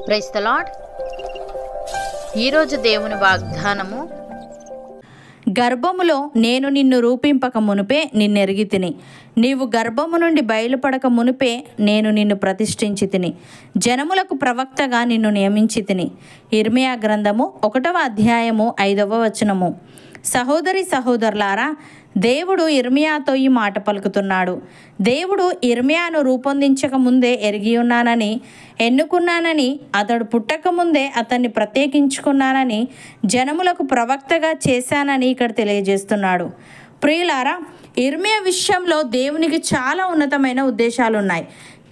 Praise the lord. ఈరోజు దేవుని వాగ్దానము, గర్భములో నేను నిన్ను రూపింపక మునుపే నిన్నెరిగి తిని, నీవు గర్భము నుండి బయలుపడక మునుపే నేను నిన్ను ప్రతిష్ఠించి తిని, జనములకు ప్రవక్తగా నిన్ను నియమించి తిని. ఇర్మియా గ్రంథము 1వ అధ్యాయము 5వ వచనము. సహోదరి సహోదరులారా, దేవుడు ఇర్మియాతో ఈ మాట పలుకుతున్నాడు. దేవుడు ఇర్మియాను రూపొందించక ముందే ఎరిగి ఉన్నానని, ఎన్నుకున్నానని, అతడు పుట్టక ముందే అతన్ని ప్రత్యేకించుకున్నానని, జనములకు ప్రవక్తగా చేశానని ఇక్కడ తెలియజేస్తున్నాడు. ప్రియులారా, ఇర్మియా విషయంలో దేవునికి చాలా ఉన్నతమైన ఉద్దేశాలు ఉన్నాయి.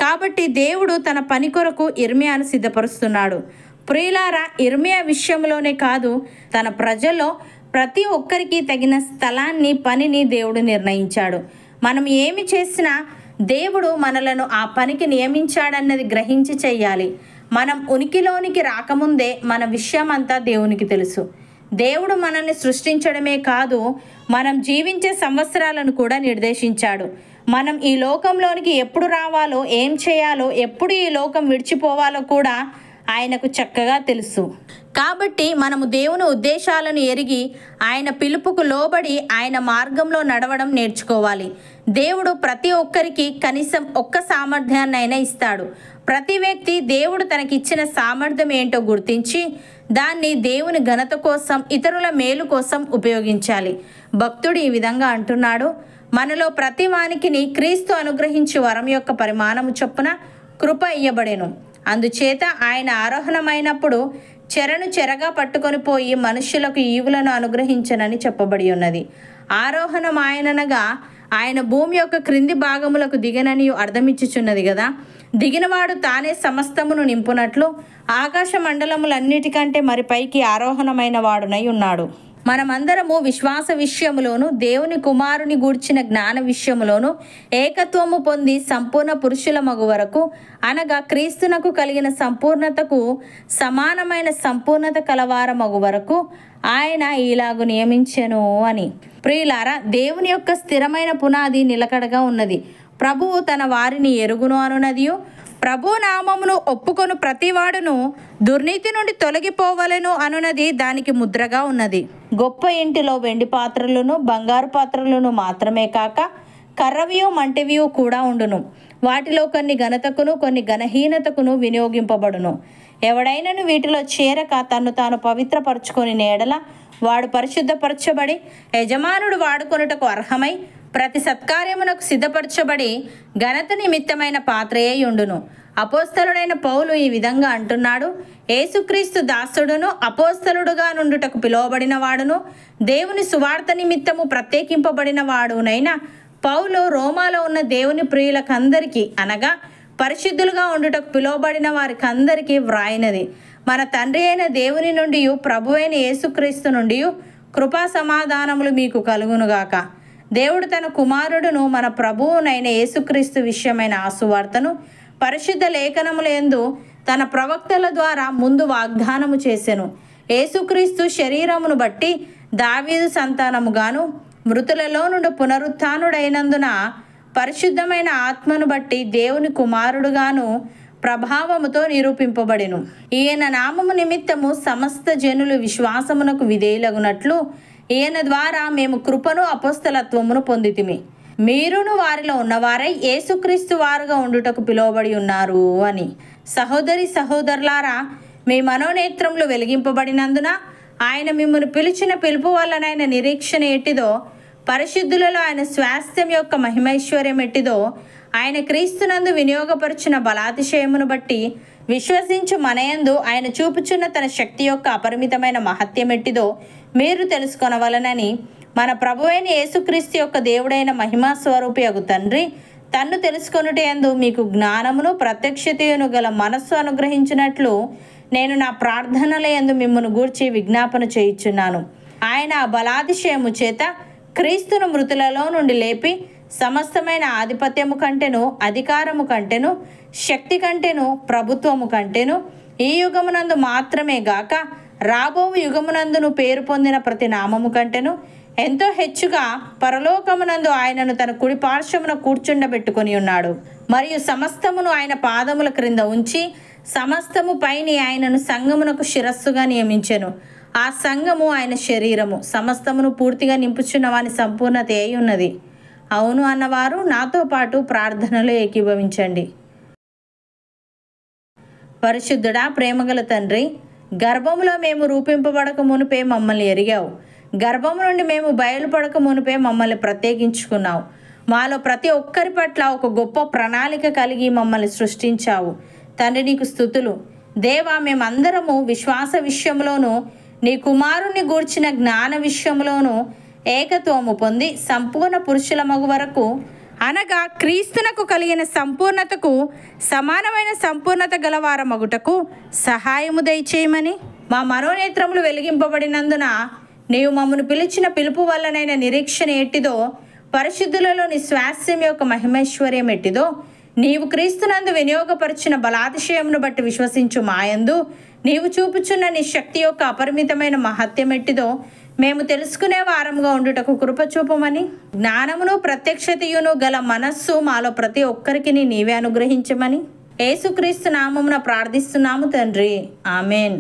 కాబట్టి దేవుడు తన పని కొరకు ఇర్మియాను సిద్ధపరుస్తున్నాడు. ప్రియులారా, ఇర్మియా విషయంలోనే కాదు, తన ప్రజల్లో ప్రతి ఒక్కరికి తగిన స్థలాన్ని, పనిని దేవుడు నిర్ణయించాడు. మనం ఏమి చేసినా దేవుడు మనలను ఆ పనికి నియమించాడన్నది గ్రహించి చెయ్యాలి. మనం ఉనికిలోనికి రాకముందే మన విషయం అంతా దేవునికి తెలుసు. దేవుడు మనల్ని సృష్టించడమే కాదు, మనం జీవించే సంవత్సరాలను కూడా నిర్దేశించాడు. మనం ఈ లోకంలోనికి ఎప్పుడు రావాలో, ఏం చేయాలో, ఎప్పుడు ఈ లోకం విడిచిపోవాలో కూడా ఆయనకు చక్కగా తెలుసు. కాబట్టి మనము దేవుని ఉద్దేశాలను ఎరిగి ఆయన పిలుపుకు లోబడి ఆయన మార్గంలో నడవడం నేర్చుకోవాలి. దేవుడు ప్రతి ఒక్కరికి కనీసం ఒక్క సామర్థ్యాన్నైనా ఇస్తాడు. ప్రతి వ్యక్తి దేవుడు తనకిచ్చిన సామర్థ్యం ఏంటో గుర్తించి దాన్ని దేవుని ఘనత కోసం, ఇతరుల మేలు కోసం ఉపయోగించాలి. భక్తుడు ఈ విధంగా అంటున్నాడు, మనలో ప్రతి వానికిని క్రీస్తు అనుగ్రహించి వరం యొక్క పరిమాణము చొప్పున కృప ఇయ్యబడెను. అందుచేత ఆయన ఆరోహణమైనప్పుడు చెరను చెరగా పట్టుకొని పోయి మనుష్యులకు ఈవులను అనుగ్రహించనని చెప్పబడి ఉన్నది. ఆరోహణం ఆయననగా ఆయన భూమి యొక్క క్రింది భాగములకు దిగనని అర్థమిచ్చుచున్నది కదా. దిగినవాడు తానే సమస్తమును నింపునట్లు ఆకాశ మండలములన్నిటికంటే మరి పైకి ఆరోహణమైన వాడునై ఉన్నాడు. మనమందరము విశ్వాస విషయములోను, దేవుని కుమారుని గూర్చిన జ్ఞాన విషయములోను ఏకత్వము పొంది సంపూర్ణ పురుషుల మగు వరకు, అనగా క్రీస్తునకు కలిగిన సంపూర్ణతకు సమానమైన సంపూర్ణత కలవార మగు వరకు ఆయన ఇలాగు నియమించెను అని. ప్రియులారా, దేవుని యొక్క స్థిరమైన పునాది నిలకడగా ఉన్నది. ప్రభువు తన వారిని ఎరుగును అనునదియు, ప్రభు నామమును ఒప్పుకొను ప్రతివాడును దుర్నీతి నుండి తొలగిపోవలెను అనునది దానికి ముద్రగా ఉన్నది. గొప్ప ఇంటిలో వెండి పాత్రలను, బంగారు పాత్రలను మాత్రమే కాక కర్రవియు మంటివియు కూడా ఉండును. వాటిలో కొన్ని ఘనతకును, కొన్ని ఘనహీనతకును వినియోగింపబడును. ఎవడైనను వీటిలో చేరక తన్ను తాను పవిత్రపరచుకొని నేడల వాడు పరిశుద్ధపరచబడి యజమానుడు వాడుకొనుటకు అర్హమై ప్రతి సత్కార్యమునకు సిద్ధపరచబడి ఘనత నిమిత్తమైన పాత్రయే ఉండును. అపోస్తలుడైన పౌలు ఈ విధంగా అంటున్నాడు, యేసుక్రీస్తు దాసుడును అపోస్తలుడుగా నుండుటకు పిలువబడిన వాడును దేవుని సువార్త నిమిత్తము ప్రత్యేకింపబడిన వాడునైన పౌలు రోమాలో ఉన్న దేవుని ప్రియులకందరికీ, అనగా పరిశుద్ధులుగా ఉండుటకు పిలువబడిన వారికి అందరికీ వ్రాయినది. మన తండ్రి అయిన దేవుని నుండి, ప్రభు అయిన యేసుక్రీస్తు నుండి కృపా సమాధానములు మీకు కలుగునుగాక. దేవుడు తన కుమారుడును మన ప్రభువునైన యేసుక్రీస్తు విషయమైన ఆ సువార్తను పరిశుద్ధ లేఖనములందు తన ప్రవక్తల ద్వారా ముందు వాగ్దానము చేసెను. యేసుక్రీస్తు శరీరమును బట్టి దావీదు సంతానముగాను, మృతులలో నుండి పునరుత్థానుడైనందున పరిశుద్ధమైన ఆత్మను బట్టి దేవుని కుమారుడుగాను ప్రభావముతో నిరూపింపబడెను. ఈయన నామము నిమిత్తము సమస్త జనులు విశ్వాసమునకు విధేయులగునట్లు ఈయన ద్వారా మేము కృపను, అపోస్తలత్వమును పొందితిమి. మీరును వారిలో ఉన్నవారై యేసుక్రీస్తు వారుగా ఉండుటకు పిలువబడి ఉన్నారు అని. సహోదరి సహోదరులారా, మీ మనోనేత్రములు వెలిగింపబడినందున ఆయన మిమ్మల్ని పిలిచిన పిలుపు వల్లనైన నిరీక్షణ ఎట్టిదో, పరిశుద్ధులలో ఆయన స్వాస్థ్యం యొక్క మహిమైశ్వర్యం ఎట్టిదో, ఆయన క్రీస్తునందు వినియోగపరిచిన బలాతిశయమును బట్టి విశ్వసించు మనయందు ఆయన చూపుచున్న తన శక్తి యొక్క అపరిమితమైన మహత్యం ఎట్టిదో మీరు తెలుసుకొనవలనని మన ప్రభువైన యేసుక్రీస్తు యొక్క దేవుడైన మహిమా స్వరూపియగు తండ్రి తన్ను తెలుసుకొనుటయందు మీకు జ్ఞానమును, ప్రత్యక్షతయును గల మనస్సు అనుగ్రహించినట్లు నేను నా ప్రార్థనల యందు మిమ్మల్ని గూర్చి విజ్ఞాపన చేయుచున్నాను. ఆయన ఆ బలాతిశయము చేత క్రీస్తును మృతులలో నుండి లేపి సమస్తమైన ఆధిపత్యము కంటెను, అధికారము కంటెను, శక్తి కంటెను, ప్రభుత్వము కంటెను ఈ యుగమునందు మాత్రమే గాక రాబో యుగమునందును పేరు పొందిన ప్రతి నామము కంటెను ఎంతో హెచ్చుగా పరలోకమునందు ఆయనను తన కుడి పార్శ్వమున కూర్చుండబెట్టుకొని ఉన్నాడు. మరియు సమస్తమును ఆయన పాదముల క్రింద ఉంచి సమస్తము పైని ఆయనను సంఘమునకు శిరస్సుగా నియమించెను. ఆ సంఘము ఆయన శరీరము. సమస్తమును పూర్తిగా నింపుచున్న వాని సంపూర్ణత అయి ఉన్నది. అవును అన్నవారు నాతో పాటు ప్రార్థనలో ఏకీభవించండి. పరిశుద్ధుడా, ప్రేమగల తండ్రి, గర్భములో మేము రూపింపబడక మునిపే మమ్మల్ని ఎరిగావు. గర్భము నుండి మేము బయలుపడక మునిపే మమ్మల్ని ప్రత్యేకించుకున్నావు. మాలో ప్రతి ఒక్కరి పట్ల ఒక గొప్ప ప్రణాళిక కలిగి మమ్మల్ని సృష్టించావు. తండ్రి, నీకు స్తుతులు. దేవా, మేమందరము విశ్వాస విషయంలోనూ నీ కుమారుణ్ణి గూర్చిన జ్ఞాన విషయంలోనూ ఏకత్వము పొంది సంపూర్ణ పురుషుల మగు వరకు, అనగా క్రీస్తునకు కలిగిన సంపూర్ణతకు సమానమైన సంపూర్ణత గలవార మగుటకు సహాయము దయచేయమని మా మనోనేత్రములు వెలిగింపబడినందున నీవు మమ్మను పిలిచిన పిలుపు వల్లనైన నిరీక్షణ ఎట్టిదో, పరిశుద్ధులలో నీ స్వాస్యం యొక్క మహిమైశ్వర్యం ఎట్టిదో, నీవు క్రీస్తునందు వినియోగపరిచిన బలాతిశయమును బట్టి విశ్వసించు మాయందు నీవు చూపుచున్న నీ శక్తి యొక్క అపరిమితమైన మహత్యం ఎట్టిదో మేము తెలుసుకునే వారముగా ఉండుటకు కృప చూపమని, జ్ఞానమును ప్రత్యక్షతయును గల మనస్సు మాలో ప్రతి ఒక్కరికి నీవే అనుగ్రహించమని యేసుక్రీస్తు నామమున ప్రార్థిస్తున్నాము తండ్రి. ఆమెన్.